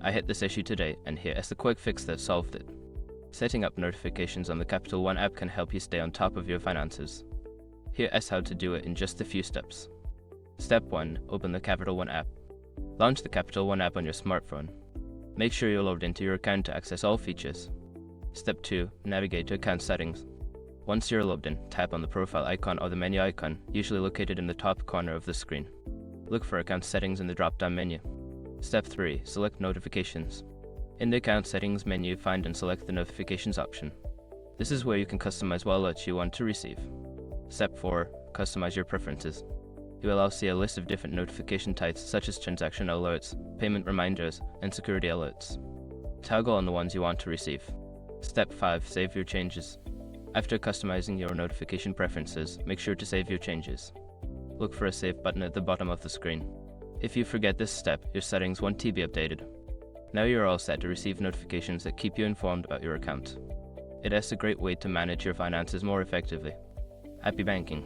I hit this issue today, and here is the quick fix that solved it. Setting up notifications on the Capital One app can help you stay on top of your finances. Here is how to do it in just a few steps. Step 1. Open the Capital One app. Launch the Capital One app on your smartphone. Make sure you're logged into your account to access all features. Step 2. Navigate to account settings. Once you're logged in, tap on the profile icon or the menu icon, usually located in the top corner of the screen. Look for account settings in the drop-down menu. Step 3. Select notifications. In the account settings menu, find and select the notifications option. This is where you can customize what alerts you want to receive. Step 4. Customize your preferences. You will now see a list of different notification types such as transaction alerts, payment reminders, and security alerts. Toggle on the ones you want to receive. Step 5. Save your changes. After customizing your notification preferences, make sure to save your changes. Look for a Save button at the bottom of the screen. If you forget this step, your settings won't be updated. Now you're all set to receive notifications that keep you informed about your account. It is a great way to manage your finances more effectively. Happy banking!